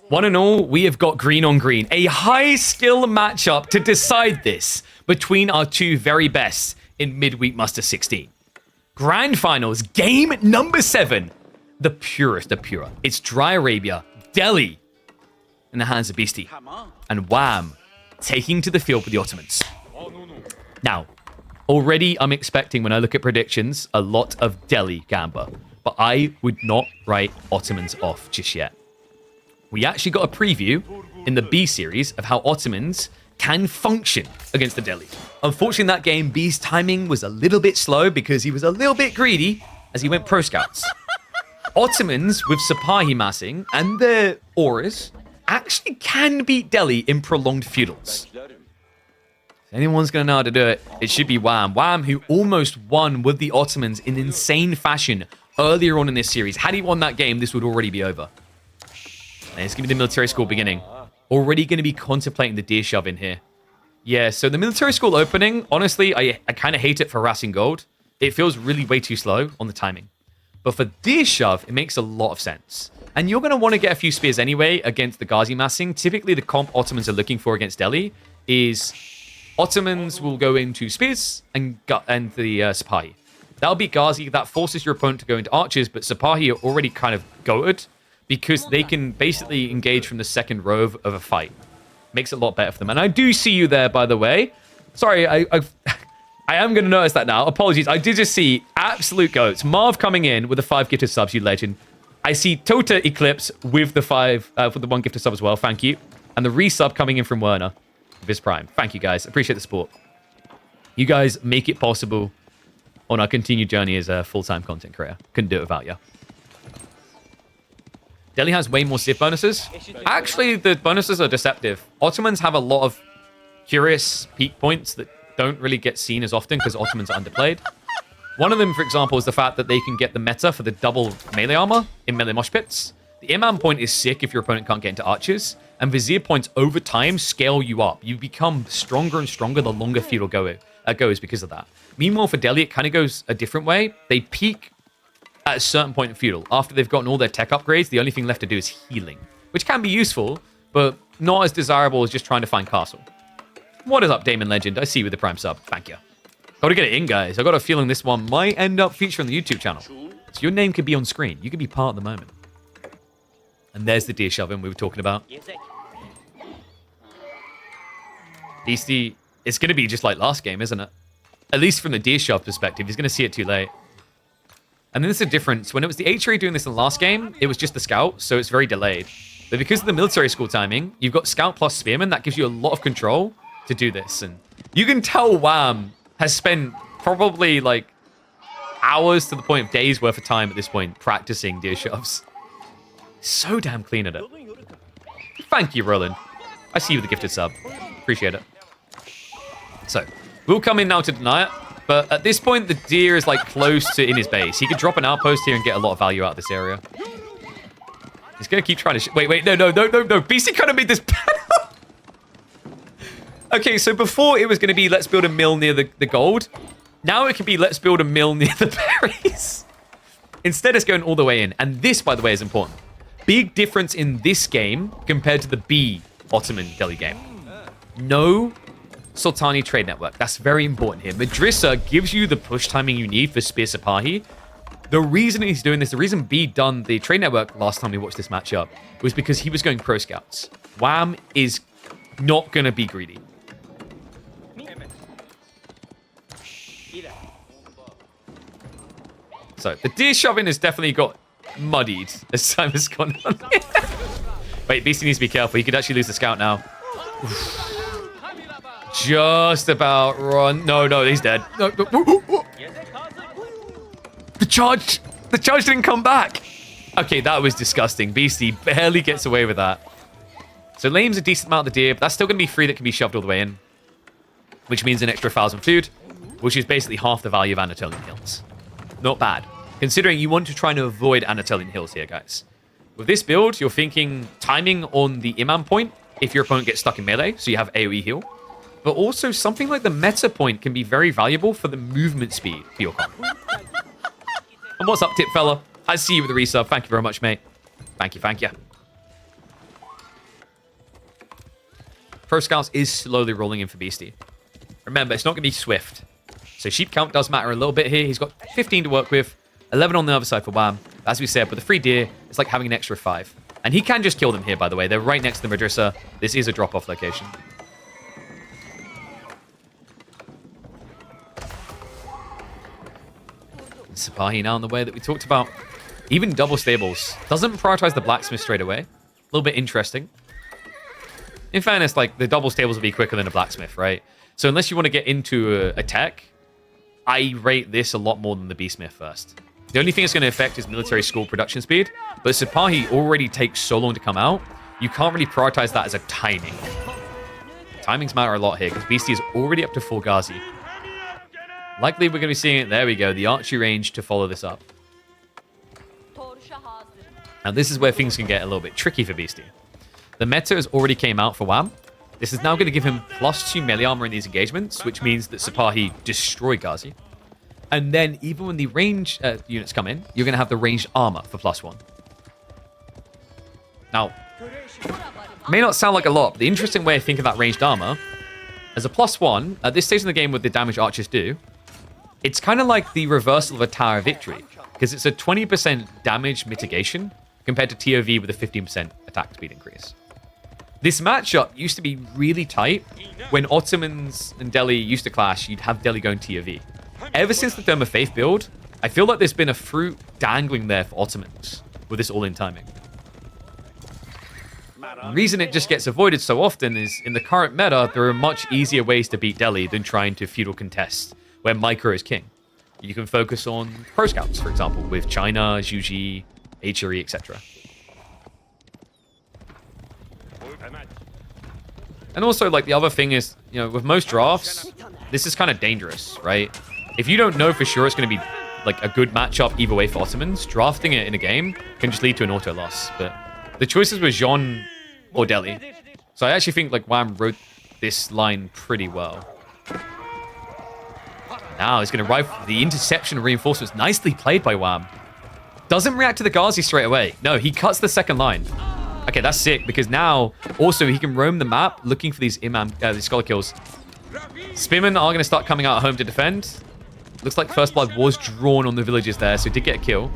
One and all, we have got green on green. A high skill matchup to decide this between our two very best in midweek Muster 16. Grand Finals, game number 7. The purest of pure. It's Dry Arabia, Delhi, in the hands of Beasty. And Wham, taking to the field with the Ottomans. Now, already I'm expecting, when I look at predictions, a lot of Delhi Gamba. But I would not write Ottomans off just yet. We actually got a preview in the B series of how Ottomans can function against the Delhi. Unfortunately, in that game, B's timing was a little bit slow because he was a little bit greedy as he went pro scouts. Ottomans, with Sipahi massing and their auras, actually can beat Delhi in prolonged feudals. If anyone's going to know how to do it, it should be Wham. Wham, who almost won with the Ottomans in insane fashion earlier on in this series. Had he won that game, this would already be over. And it's going to be the military school beginning. Already going to be contemplating the deer shove in here. Yeah, so the military school opening, honestly, I kind of hate it for Racing Gold. It feels really way too slow on the timing. But for deer shove, it makes a lot of sense. And you're going to want to get a few spears anyway against the Ghazi massing. Typically, the comp Ottomans are looking for against Delhi is Ottomans will go into spears and the Sipahi. That'll be Ghazi. That forces your opponent to go into archers, but Sipahi are already kind of goated because they can basically engage from the second row of a fight. Makes it a lot better for them. And I do see you there, by the way. Sorry, I am going to notice that now. Apologies. I did just see absolute goats. Marv coming in with the 5 gifted subs, you legend. I see Tota Eclipse with the 1 gifted sub as well. Thank you. And the resub coming in from Werner with his prime. Thank you, guys. Appreciate the support. You guys make it possible on our continued journey as a full-time content creator. Couldn't do it without you. Delhi has way more Civ bonuses. Actually, the bonuses are deceptive. Ottomans have a lot of curious peak points that don't really get seen as often because Ottomans are underplayed. One of them, for example, is the fact that they can get the meta for the double melee armor in melee mosh pits. The Imam point is sick if your opponent can't get into archers. And Vizier points over time scale you up. You become stronger and stronger the longer feudal goes because of that. Meanwhile, for Delhi, it kind of goes a different way. They peak at a certain point in feudal. After they've gotten all their tech upgrades, the only thing left to do is healing, which can be useful, but not as desirable as just trying to find castle. What is up, Damon Legend? I see you with the prime sub. Thank you. Got to get it in, guys. I got a feeling this one might end up featuring on the YouTube channel. So your name could be on screen. You could be part of the moment. And there's the deer shoving we were talking about. Beasty, it's going to be just like last game, isn't it? At least from the deer shove perspective, he's going to see it too late. And then there's a difference. When it was the HRA doing this in the last game, it was just the scout, so it's very delayed. But because of the military school timing, you've got scout plus spearman. That gives you a lot of control to do this. And you can tell Wham has spent probably like hours to the point of days worth of time at this point practicing deer shoves. So damn clean at it. Thank you, Roland. I see you with the gifted sub. Appreciate it. So, we'll come in now to deny it. But at this point, the deer is like close to in his base. He could drop an outpost here and get a lot of value out of this area. He's going to keep trying to... Wait, no. Beastie kind of made this... Okay, so before it was going to be let's build a mill near the gold. Now it can be let's build a mill near the berries. Instead, it's going all the way in. And this, by the way, is important. Big difference in this game compared to the B Ottoman Delhi game. No Sultani trade network. That's very important here. Madrissa gives you the push timing you need for Spear Sipahi. The reason he's doing this, the reason B done the trade network last time we watched this matchup was because he was going pro scouts. Wham is not going to be greedy. So the deer shoving has definitely got muddied as time has gone on. Wait, Beastie needs to be careful. He could actually lose the scout now. Just about run. No, he's dead. No. The charge didn't come back. Okay, that was disgusting. Beastie barely gets away with that. So lame's a decent amount of the deer, but that's still going to be free that can be shoved all the way in. Which means an extra 1,000 food, which is basically half the value of Anatolian Hills. Not bad, considering you want to try and avoid Anatolian Hills here, guys. With this build, you're thinking timing on the Imam point if your opponent gets stuck in melee, so you have AoE heal. But also, something like the meta point can be very valuable for the movement speed for your comp. And what's up, tip fella? I see you with the resub. Thank you very much, mate. Thank you. Pro Scouts is slowly rolling in for Beasty. Remember, it's not going to be swift. So sheep count does matter a little bit here. He's got 15 to work with, 11 on the other side for Wham. As we said, with the 3 deer, it's like having an extra 5. And he can just kill them here, by the way. They're right next to the Madrasa. This is a drop-off location. Sipahi now in the way that we talked about. Even double stables. Doesn't prioritize the blacksmith straight away. A little bit interesting. In fairness, like, the double stables will be quicker than a blacksmith, right? So unless you want to get into a tech, I rate this a lot more than the beastsmith first. The only thing it's going to affect is military school production speed, but Sipahi already takes so long to come out, you can't really prioritize that as a timing. Timings matter a lot here, because Beasty is already up to full Ghazi. Likely we're going to be seeing it, there we go, the archery range to follow this up. Now this is where things can get a little bit tricky for Beasty. The meta has already came out for Wham. This is now going to give him +2 melee armor in these engagements, which means that Sipahi destroy Ghazi. And then even when the range units come in, you're going to have the ranged armor for +1. Now, may not sound like a lot, but the interesting way of thinking about ranged armor, as a +1, at this stage in the game with the damage archers do, it's kind of like the reversal of a Tower of Victory, because it's a 20% damage mitigation compared to TOV with a 15% attack speed increase. This matchup used to be really tight. When Ottomans and Delhi used to clash, you'd have Delhi going TOV. Ever since the Dome of Faith build, I feel like there's been a fruit dangling there for Ottomans with this all-in timing. The reason it just gets avoided so often is in the current meta, there are much easier ways to beat Delhi than trying to feudal contest, where micro is king. You can focus on pro scouts, for example, with China, Zhuji, Hri, etc. And also, like, the other thing is, you know, with most drafts, this is kind of dangerous, right? If you don't know for sure it's going to be, like, a good matchup either way for Ottomans, drafting it in a game can just lead to an auto loss. But the choices were Jean or Delhi. So I actually think, like, Wham wrote this line pretty well. Now he's going to rifle the interception reinforcements. Nicely played by Wham. Doesn't react to the Ghazi straight away. No, he cuts the second line. Okay, that's sick, because now also he can roam the map looking for these these scholar kills. Spearmen are going to start coming out home to defend. Looks like First Blood was drawn on the villages there, so he did get a kill.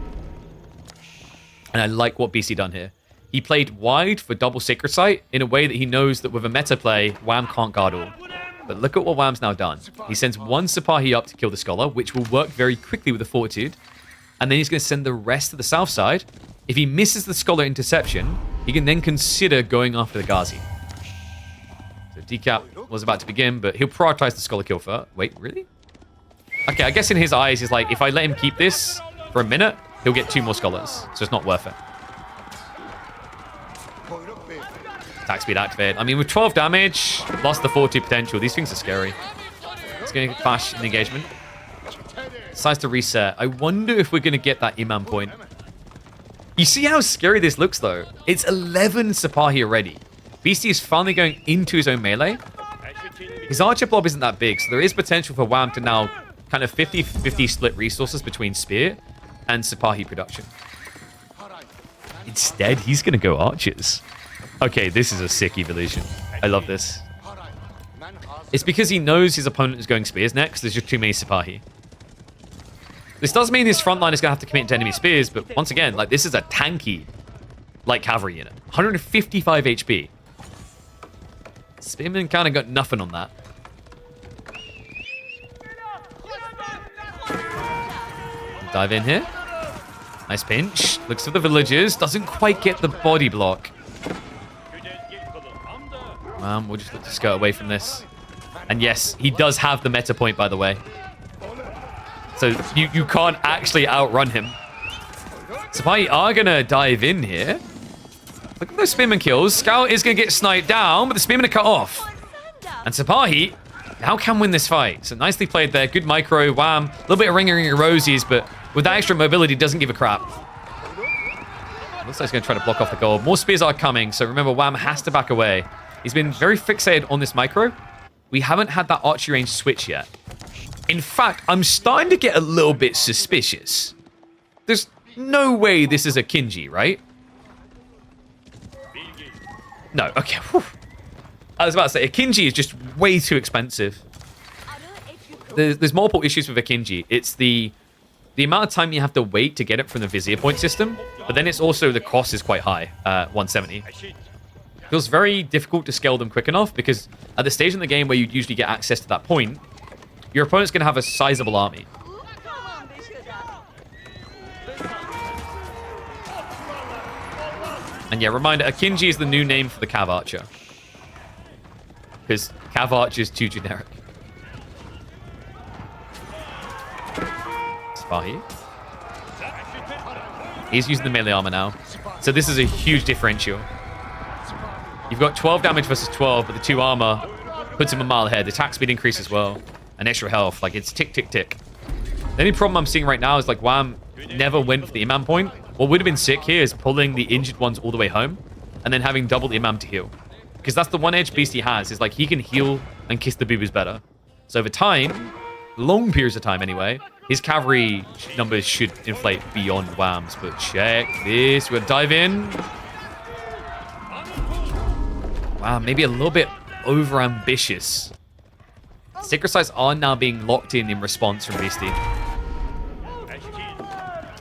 And I like what Beasty done here. He played wide for double Sacred Sight in a way that he knows that with a meta play, Wham can't guard all. But look at what Wham's now done. He sends one Sipahi up to kill the Scholar, which will work very quickly with the Fortitude. And then he's going to send the rest to the south side. If he misses the Scholar interception, he can then consider going after the Ghazi. So decap was about to begin, but he'll prioritize the Scholar kill first. Wait, really? Okay, I guess in his eyes, he's like, if I let him keep this for a minute, he'll get 2 more Scholars. So it's not worth it. Attack speed activated. I mean, with 12 damage, lost the 40 potential. These things are scary. It's going to clash in the engagement. Decides to reset. I wonder if we're going to get that Imam point. You see how scary this looks, though? It's 11 Sipahi already. Beasty is finally going into his own melee. His archer blob isn't that big, so there is potential for Wham to now kind of 50-50 split resources between Spear and Sipahi production. Instead, he's going to go archers. Okay, this is a sick evolution. I love this. It's because he knows his opponent is going spears next. There's just too many Sipahi. This does mean his front line is going to have to commit to enemy spears, but once again, like, this is a tanky, like, cavalry unit. 155 HP. Spearman kind of got nothing on that. Dive in here. Nice pinch. Looks for the villagers. Doesn't quite get the body block. We'll just look to skirt away from this. And yes, he does have the meta point, by the way. So you can't actually outrun him. Sipahi are going to dive in here. Look at those spearman kills. Scout is going to get sniped down, but the spearmen are cut off. And Sipahi now can win this fight. So nicely played there. Good micro. Wham. A little bit of ring rosies, but with that extra mobility, doesn't give a crap. Looks like he's going to try to block off the gold. More spears are coming, so remember, Wham has to back away. He's been very fixated on this micro. We haven't had that archery range switch yet. In fact, I'm starting to get a little bit suspicious. There's no way this is a Kinji, right? No, okay. Whew. I was about to say, Akinji is just way too expensive. There's multiple issues with Akinji. It's the amount of time you have to wait to get it from the Vizier point system, but then it's also the cost is quite high, 170. Feels very difficult to scale them quick enough because at the stage in the game where you usually get access to that point, your opponent's going to have a sizable army. And yeah, reminder, Akinji is the new name for the Cav Archer. Because Cav Archer is too generic. Spahi. He's using the melee armor now. So this is a huge differential. You've got 12 damage versus 12, but the 2 armor puts him a mile ahead. The attack speed increase as well. And extra health. Like, it's tick, tick, tick. The only problem I'm seeing right now is, like, Wham never went for the Imam point. What would have been sick here is pulling the injured ones all the way home and then having double the Imam to heal. Because that's the one edge Beasty has, is, like, he can heal and kiss the boo-boos better. So over time, long periods of time anyway, his cavalry numbers should inflate beyond Wham's. But check this. We're going to dive in. Wow, maybe a little bit over-ambitious. Sacred Sites are now being locked in response from Beasty.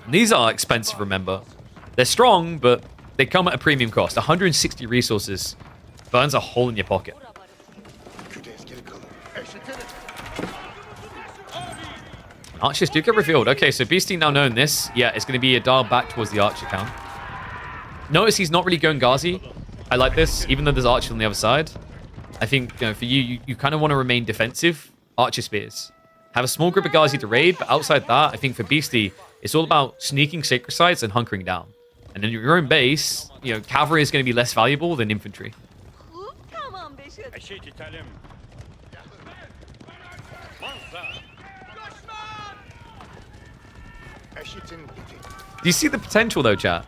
And these are expensive, remember. They're strong, but they come at a premium cost. 160 resources burns a hole in your pocket. Archers do get revealed. Okay, so Beasty now knowing this, yeah, it's going to be a dial back towards the Archer count. Notice he's not really going Ghazi. I like this, even though there's Archer on the other side. I think, you know, for you kind of want to remain defensive. Archer spears. Have a small group of Ghazi to raid, but outside that, I think for Beasty, it's all about sneaking Sacred Sites and hunkering down. And in your own base, you know, cavalry is going to be less valuable than infantry. Do you see the potential though, chat?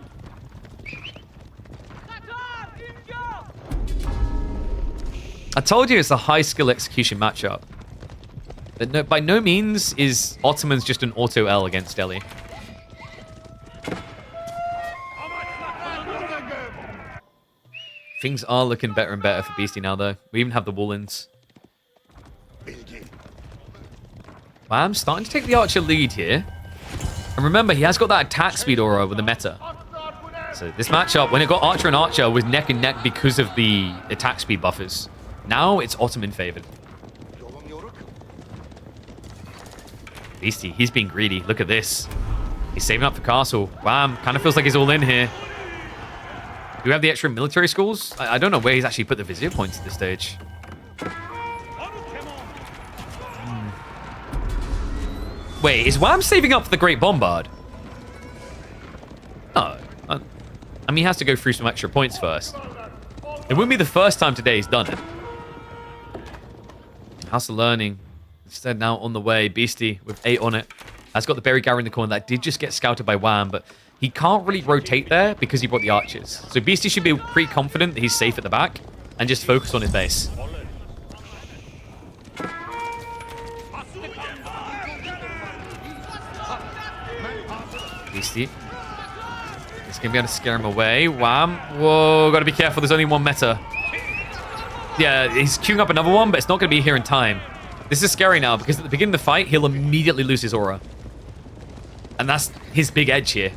I told you it's a high skill execution matchup. But no, by no means is Ottomans just an auto L against Delhi. Things are looking better and better for Beasty now though. We even have the Woolens. Wow, I'm starting to take the Archer lead here. And remember, he has got that attack speed aura with the meta. So this matchup, when it got Archer and Archer, was neck and neck because of the attack speed buffers. Now it's Ottoman favored. Beasty, he's being greedy. Look at this. He's saving up for castle. Wham, kind of feels like he's all in here. Do we have the extra military schools? I don't know where he's actually put the Vizier points at this stage. Wait, is Wham saving up for the Great Bombard? Oh. I mean, he has to go through some extra points first. It wouldn't be the first time today he's done it. House of Learning. Instead, now on the way. Beasty with 8 on it. Has got the Berry Garra in the corner. That did just get scouted by Wham, but he can't really rotate there because he brought the archers. So Beasty should be pretty confident that he's safe at the back and just focus on his base. Beasty. He's going to be able to scare him away. Wham. Whoa, got to be careful. There's only one meta. Yeah, he's queuing up another one, but it's not going to be here in time. This is scary now because at the beginning of the fight, he'll immediately lose his aura. And that's his big edge here.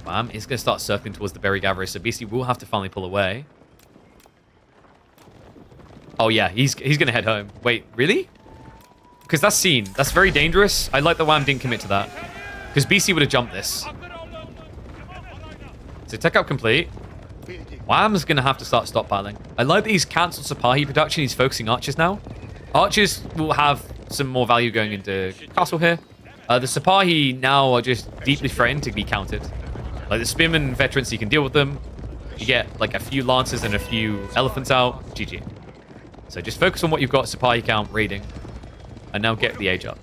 Wham. He's going to start circling towards the Berry Gathering, so Beasty will have to finally pull away. Oh, yeah, he's going to head home. Wait, really? Because that's seen. That's very dangerous. I like that Wham didn't commit to that. Because Beasty would have jumped this. So tech up complete. Wham's going to have to start stockpiling. I like that he's cancelled Sipahi production. He's focusing archers now. Archers will have some more value going into castle here. The Sipahi now are just deeply threatened to be countered. Like the spearmen veterans, you can deal with them. You get like a few lancers and a few elephants out. GG. So just focus on what you've got. Sipahi count, raiding. And now get the age up.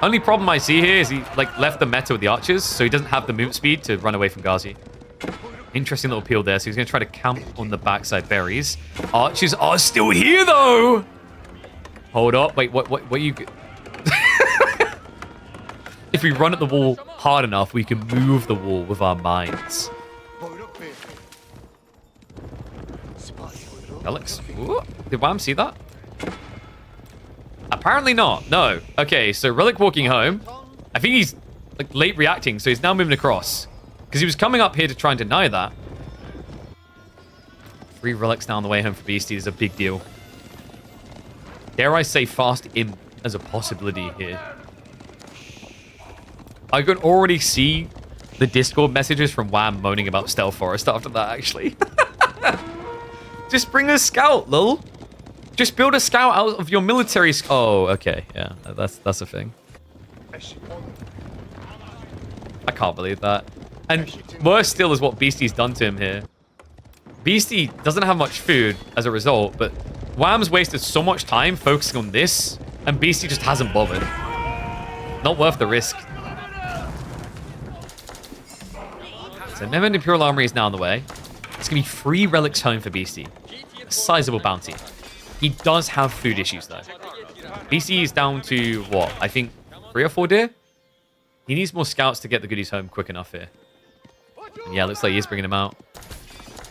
Only problem I see here is he like left the meta with the archers, so he doesn't have the movement speed to run away from Ghazi. Interesting little peel there. So he's going to try to camp on the backside berries. Archers are still here though. Hold up. Wait, what you... if we run at the wall hard enough, we can move the wall with our minds. Alex, ooh, did Wham see that? Apparently not. No. Okay, so Relic walking home. I think he's like late reacting, so he's now moving across. Because he was coming up here to try and deny that. 3 relics now on the way home for Beasty is a big deal. Dare I say fast imp as a possibility here. I could already see the Discord messages from Wham moaning about Stealth Forest after that, actually. Just bring a scout, lol. Just build a scout out of your military... Oh, okay. Yeah, that's a thing. I can't believe that. And worse still is what Beasty's done to him here. Beasty doesn't have much food as a result, but Wham's wasted so much time focusing on this, and Beasty just hasn't bothered. Not worth the risk. So Neverend Imperial Armory is now on the way. It's going to be 3 relics home for Beasty. A sizable bounty. He does have food issues, though. Beasty is down to, what, I think 3 or 4 deer? He needs more scouts to get the goodies home quick enough here. And yeah, looks like he's bringing them out.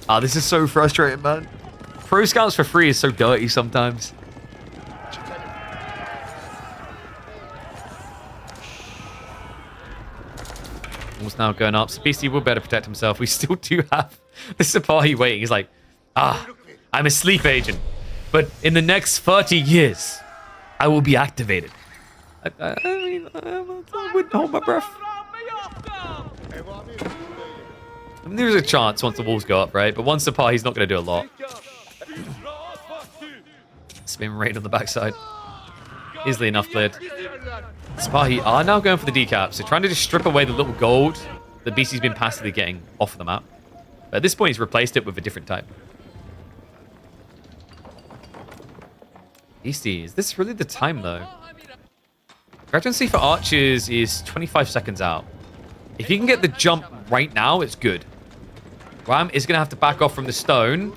Ah, this is so frustrating, man. Pro scouts for free is so dirty sometimes. Wall's now going up. So Beasty will better protect himself. We still do have the Sipahi waiting. He's like, I'm a sleep agent. But in the next 30 years, I will be activated. I mean, I wouldn't hold my breath. I mean, there's a chance once the walls go up, right? But once Sipahi's not going to do a lot. Spin raid on the backside. Easily enough cleared. Sipahi are now going for the decaps. So trying to just strip away the little gold that Beasty's been passively getting off of the map. But at this point, he's replaced it with a different type. Beasty, is this really the time, though? Graduancy for archers is 25 seconds out. If you can get the jump right now, it's good. Wham is going to have to back off from the stone.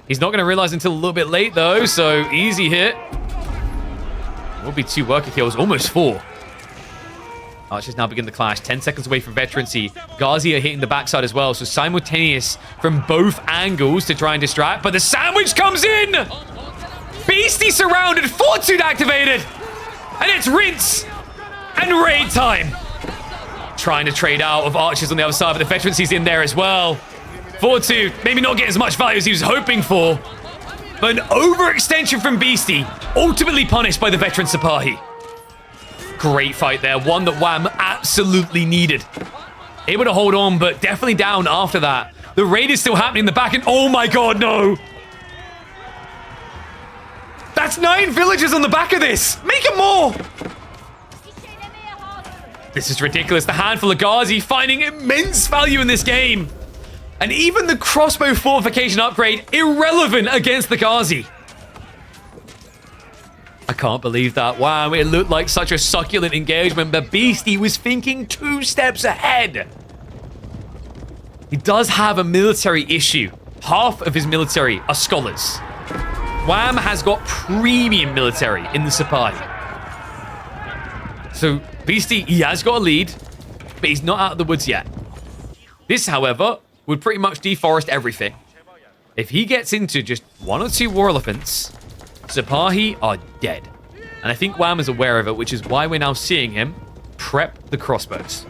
He's not going to realize until a little bit late, though, so easy hit. Will be 2 worker kills, almost 4. Archers now begin the clash. 10 seconds away from veterancy. Ghazi are hitting the backside as well, so simultaneous from both angles to try and distract, but the sandwich comes in! Beasty surrounded, Fortitude activated, and it's rinse and raid time. Trying to trade out of archers on the other side, but the veterancy's in there as well. Fortitude maybe not getting as much value as he was hoping for, but an overextension from Beasty, ultimately punished by the veteran Sipahi. Great fight there, one that Wham absolutely needed. Able to hold on, but definitely down after that. The raid is still happening in the back, and oh my god, no! That's 9 villagers on the back of this! Make it more! This is ridiculous. The handful of Ghazi finding immense value in this game. And even the crossbow fortification upgrade irrelevant against the Ghazi. I can't believe that. Wow, it looked like such a succulent engagement, but Beasty was thinking 2 steps ahead. He does have a military issue. Half of his military are scholars. Wham has got premium military in the Sipahi. So Beasty, he has got a lead, but he's not out of the woods yet. This, however, would pretty much deforest everything. If he gets into just 1 or 2 war elephants, Sipahi are dead. And I think Wham is aware of it, which is why we're now seeing him prep the crossbows.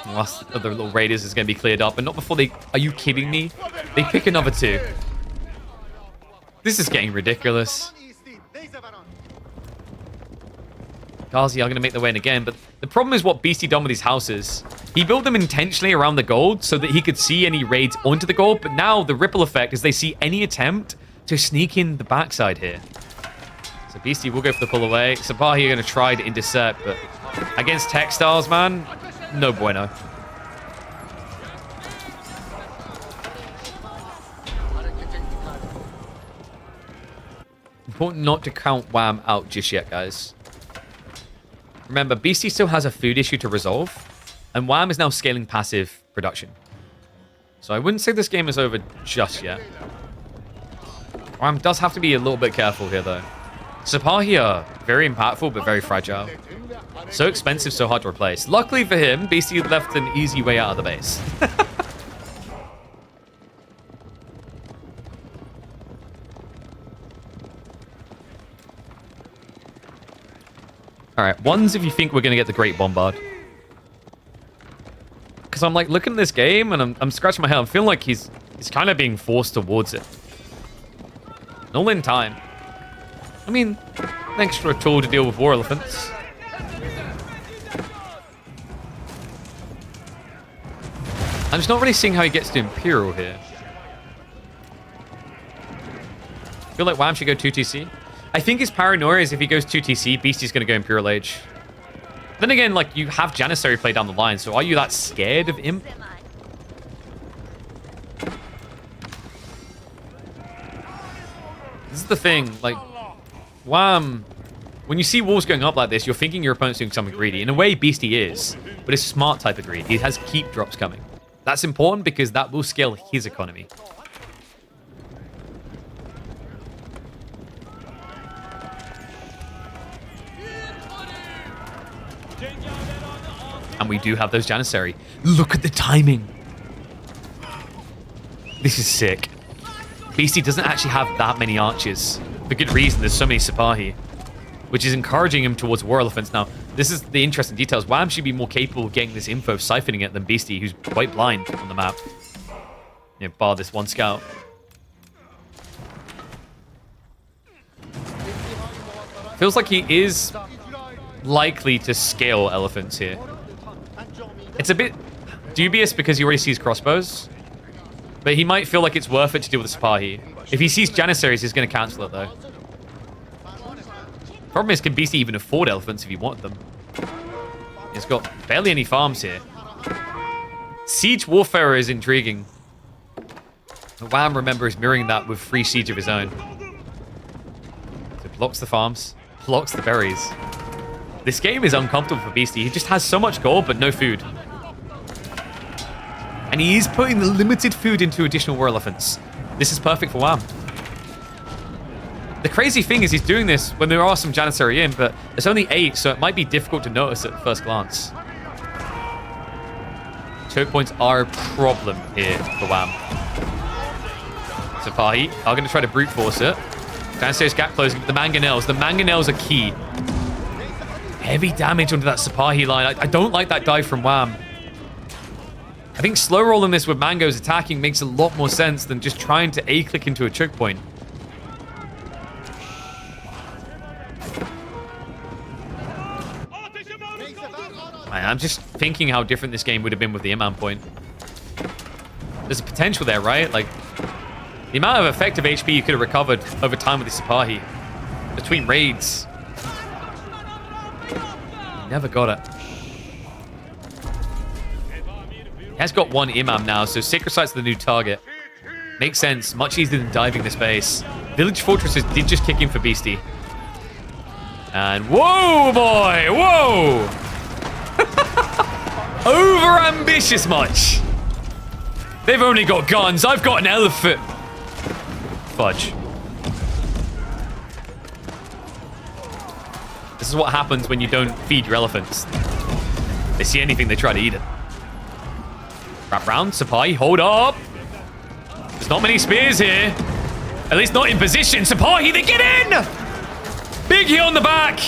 The last of the little raiders is going to be cleared up, and not before they... Are you kidding me? They pick another 2. This is getting ridiculous. Ghazi are going to make their way in again, but the problem is what Beasty done with his houses. He built them intentionally around the gold so that he could see any raids onto the gold, but now the ripple effect is they see any attempt to sneak in the backside here. So Beasty will go for the pull away. Sipahi are going to try to intercept, but against textiles, man, no bueno. Important not to count Wham out just yet, guys. Remember, Beasty still has a food issue to resolve, and Wham is now scaling passive production. So I wouldn't say this game is over just yet. Wham does have to be a little bit careful here, though. Sipahi are very impactful, but very fragile. So expensive, so hard to replace. Luckily for him, Beasty left an easy way out of the base. Alright, ones if you think we're going to get the Great Bombard. Because I'm like looking at this game and I'm scratching my head. I'm feeling like he's kind of being forced towards it. All in time. I mean, an extra tool to deal with war elephants. I'm just not really seeing how he gets to Imperial here. I feel like Wham should go 2TC. I think his paranoia is if he goes 2TC, Beasty's going to go Imperial Age. Then again, like, you have Janissary play down the line, so are you that scared of Imp? This is the thing, like, Wham, when you see walls going up like this, you're thinking your opponent's doing something greedy. In a way, Beasty is, but it's smart type of greed. He has keep drops coming. That's important because that will scale his economy. And we do have those Janissary. Look at the timing. This is sick. Beasty doesn't actually have that many archers. For good reason, there's so many Sipahi. Which is encouraging him towards War Elephants. Now, this is the interesting details. Wham should be more capable of getting this info, of siphoning it, than Beasty, who's quite blind on the map. Yeah, bar this one scout. Feels like he is likely to scale elephants here. It's a bit dubious because he already sees crossbows. But he might feel like it's worth it to deal with the Sipahi. If he sees Janissaries, he's going to cancel it, though. Problem is, can Beasty even afford elephants if he wanted them? He's got barely any farms here. Siege warfare is intriguing. Wham, remember, is mirroring that with free siege of his own. So blocks the farms, blocks the berries. This game is uncomfortable for Beasty. He just has so much gold, but no food. And he is putting the limited food into additional war elephants. This is perfect for Wham. The crazy thing is he's doing this when there are some Janissary in, but there's only 8, so it might be difficult to notice at first glance. Choke points are a problem here for Wham. Sipahi are going to try to brute force it. Janissary's gap closing. The mangonels. The mangonels are key. Heavy damage onto that Sipahi line. I don't like that dive from Wham. I think slow rolling this with mangoes attacking makes a lot more sense than just trying to A-click into a choke point. Man, I'm just thinking how different this game would have been with the Imam point. There's a potential there, right? Like, the amount of effective HP you could have recovered over time with the Sipahi between raids. Never got it. He has got one Imam now, so Sacred Site's the new target. Makes sense. Much easier than diving this base. Village Fortresses did just kick in for Beasty. And whoa, boy! Whoa! Over-ambitious much. They've only got guns. I've got an elephant. Fudge. This is what happens when you don't feed your elephants. They see anything, they try to eat it. Wrap round, Sipahi, hold up. There's not many spears here. At least not in position. Sipahi, they get in! Big hit on the back.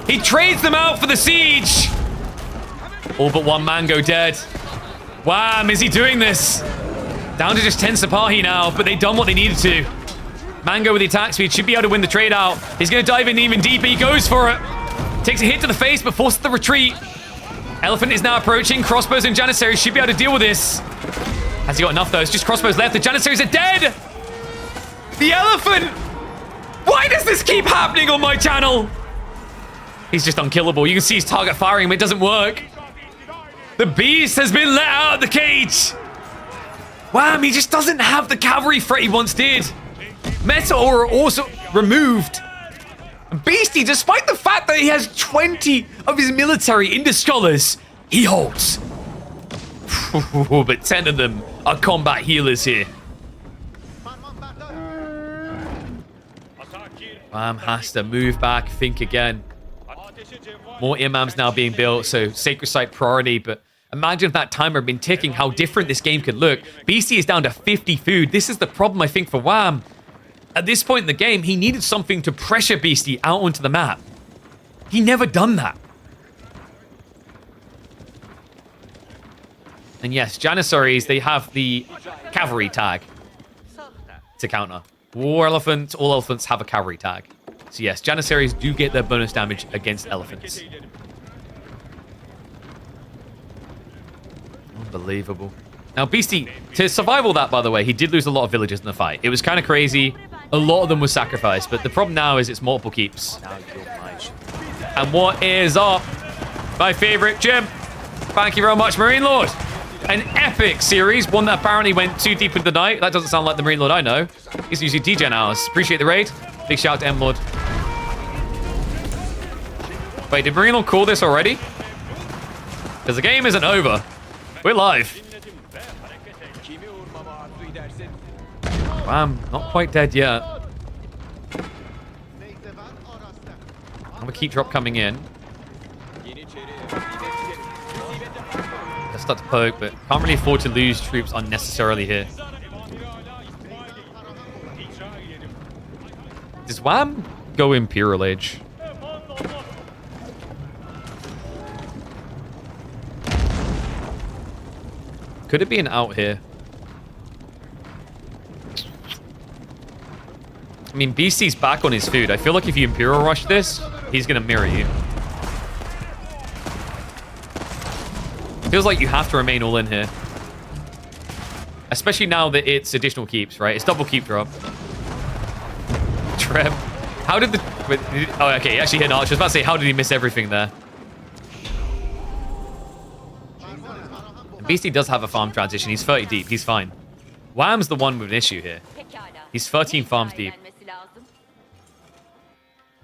He trades them out for the siege. All but one mango dead. Wham, is he doing this? Down to just 10 Sipahi now, but they've done what they needed to. Mango with the attack speed should be able to win the trade out. He's going to dive in even deeper. He goes for it. Takes a hit to the face, but forces the retreat. Elephant is now approaching. Crossbows and Janissaries should be able to deal with this. Has he got enough, though? It's just crossbows left. The Janissaries are dead. The elephant. Why does this keep happening on my channel? He's just unkillable. You can see his target firing, but it doesn't work. The beast has been let out of the cage. Wham, he just doesn't have the cavalry threat he once did. Meta Aura also removed. Beasty, despite the fact that he has 20 of his military into scholars, he holds. But 10 of them are combat healers here. Wham has to move back, think again. More imams now being built, so sacred site priority, but imagine if that timer had been ticking, how different this game could look. Beasty is down to 50 food. This is the problem, I think, for Wham. At this point in the game, he needed something to pressure Beasty out onto the map. He never done that. And yes, Janissaries, they have the cavalry tag to counter. War elephants, all elephants have a cavalry tag. So yes, Janissaries do get their bonus damage against elephants. Unbelievable. Now, Beasty, to survive all that, by the way, he did lose a lot of villagers in the fight. It was kind of crazy. A lot of them were sacrificed, but the problem now is it's multiple keeps. And what is up? My favorite gym. Thank you very much, Marine Lord. An epic series, one that apparently went too deep into the night. That doesn't sound like the Marine Lord I know. He's usually DJ hours. Appreciate the raid. Big shout out to M Lord. Wait, did Marine Lord call this already? Because the game isn't over. We're live. Bam, not quite dead yet. I'm a keep drop coming in. Let's start to poke, but can't really afford to lose troops unnecessarily here. Does Wham go Imperial Age? Could it be an out here? I mean, Beasty's back on his food. I feel like if you Imperial Rush this, he's going to mirror you. Feels like you have to remain all in here. Especially now that it's additional keeps, right? It's double keep drop. Treb. How did the... Oh, okay, he actually hit an archer. I was about to say, how did he miss everything there? And Beasty does have a farm transition. He's 30 deep. He's fine. Wham's the one with an issue here. He's 13 farms deep.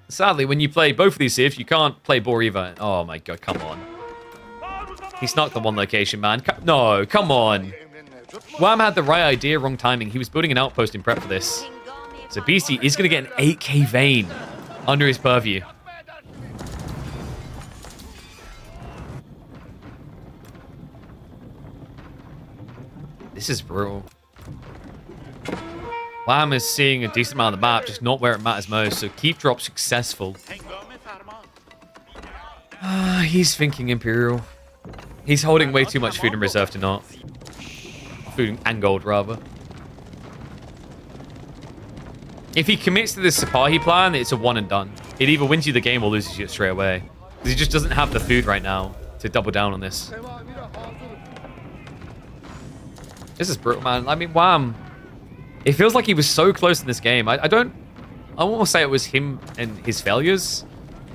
Sadly, when you play both of these civs, you can't play Boar either. Oh my god, come on. He snuck the one location, man. No, come on. Wham had the right idea, wrong timing. He was building an outpost in prep for this. So Beasty is going to get an 8k vein under his purview. This is brutal. Wham is seeing a decent amount of the map, just not where it matters most. So keep drop successful. He's thinking Imperial. He's holding way too much food in reserve to not. Food and gold, rather. If he commits to this Sipahi plan, it's a one and done. It either wins you the game or loses you straight away. Because he just doesn't have the food right now to double down on this. This is brutal, man. I mean, Wham. It feels like he was so close in this game. I won't say it was him and his failures.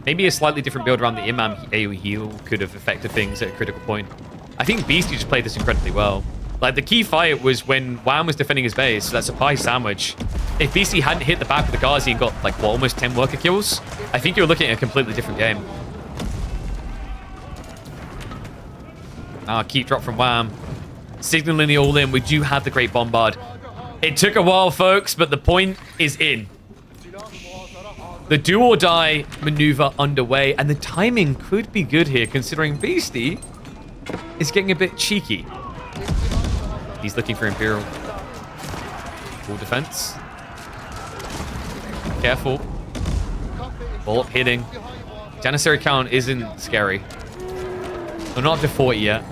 Maybe a slightly different build around the Imam AoE heal could have affected things at a critical point. I think Beasty just played this incredibly well. Like, the key fight was when Wham was defending his base, so that's a pie sandwich. If Beasty hadn't hit the back with the Ghazi and got, like, what, almost 10 worker kills, I think you're looking at a completely different game. Keep drop from Wham. Signaling the all-in, we do have the Great Bombard. It took a while, folks, but the point is in. The do-or-die maneuver underway, and the timing could be good here, considering Beasty is getting a bit cheeky. He's looking for Imperial. Full defense. Careful. Ball hitting. Janissary count isn't scary. We're not up to 40 yet.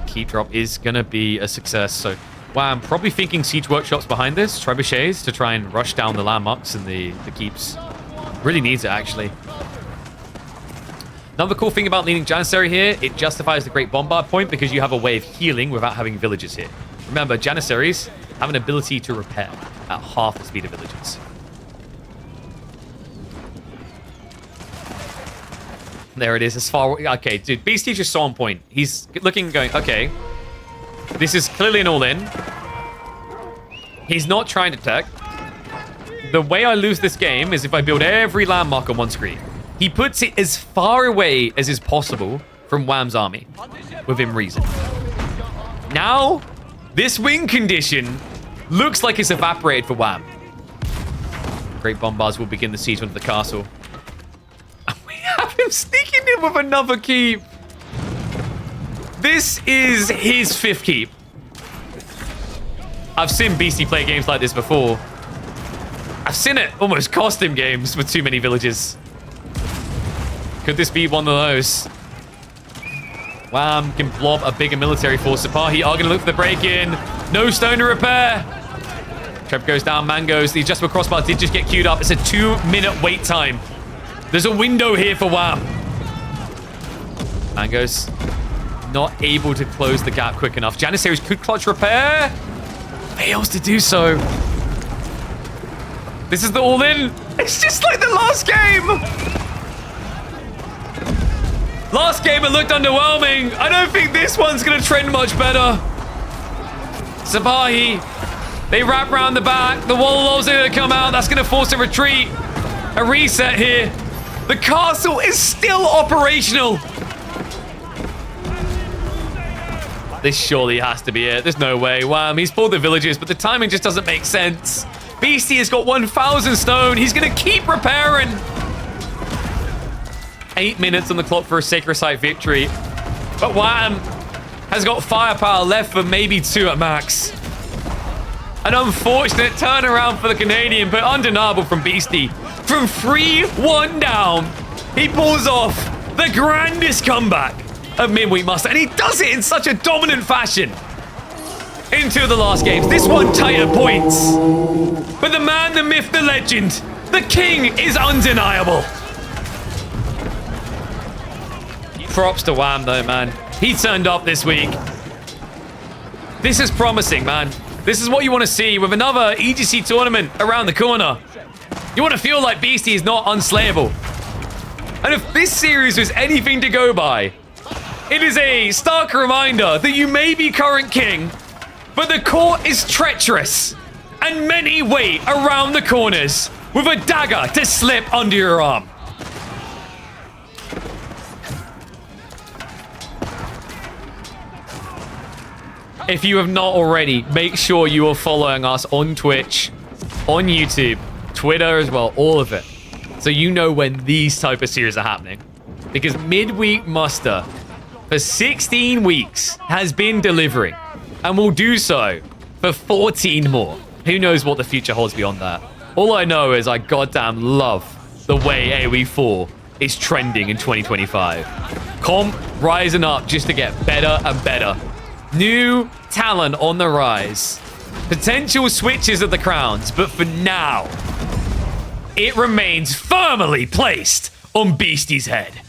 Keep drop is going to be a success, so wow, I'm probably thinking siege workshops behind this, trebuchets to try and rush down the landmarks and the keeps. Really needs it, actually. Another cool thing about leaning Janissary here, it justifies the Great Bombard point because you have a way of healing without having villagers here. Remember, Janissaries have an ability to repair at half the speed of villagers. There it is, as far... Okay, dude, Beastie just so on point. He's looking going, okay, this is clearly an all-in. He's not trying to tech. The way I lose this game is if I build every landmark on one screen. He puts it as far away as is possible from Wham's army, within reason. Now, this win condition looks like it's evaporated for Wham. Great bombards will begin the siege under the castle. And we have him sneaking in with another keep. This is his 5th keep. I've seen Beasty play games like this before. I've seen it almost cost him games with too many villages. Could this be one of those? Wham can blob a bigger military force. Sipahi are going to look for the break-in. No stone to repair. Treb goes down. Mangoes. The adjustable crossbar did just get queued up. It's a 2-minute wait time. There's a window here for Wham. Mangoes not able to close the gap quick enough. Janissaries could clutch repair. Fails to do so. This is the all-in. It's just like the last game. Last game, it looked underwhelming. I don't think this one's going to trend much better. Sipahi, they wrap around the back. The Wallows are going to come out. That's going to force a retreat. A reset here. The castle is still operational. This surely has to be it. There's no way. Wham, he's pulled the villages, but the timing just doesn't make sense. Beasty has got 1,000 stone. He's going to keep repairing. 8 minutes on the clock for a Sacred Site victory. But Wham has got firepower left for maybe 2 at max. An unfortunate turnaround for the Canadian, but undeniable from Beasty. From 3-1 down, he pulls off the grandest comeback of midweek muster, and he does it in such a dominant fashion. Into the last games. This one tighter points. But the man, the myth, the legend, the king is undeniable. Props to Wham, though, man. He turned up this week. This is promising, man. This is what you want to see with another EGC tournament around the corner. You want to feel like Beasty is not unslayable. And if this series was anything to go by, it is a stark reminder that you may be current king, but the court is treacherous, and many wait around the corners with a dagger to slip under your arm. If you have not already, make sure you are following us on Twitch, on YouTube, Twitter as well, all of it. So you know when these type of series are happening. Because midweek muster for 16 weeks has been delivering and will do so for 14 more. Who knows what the future holds beyond that? All I know is I goddamn love the way AoE 4 is trending in 2025. Comp rising up just to get better and better. New talent on the rise. Potential switches of the crowns, but for now, it remains firmly placed on Beasty's head.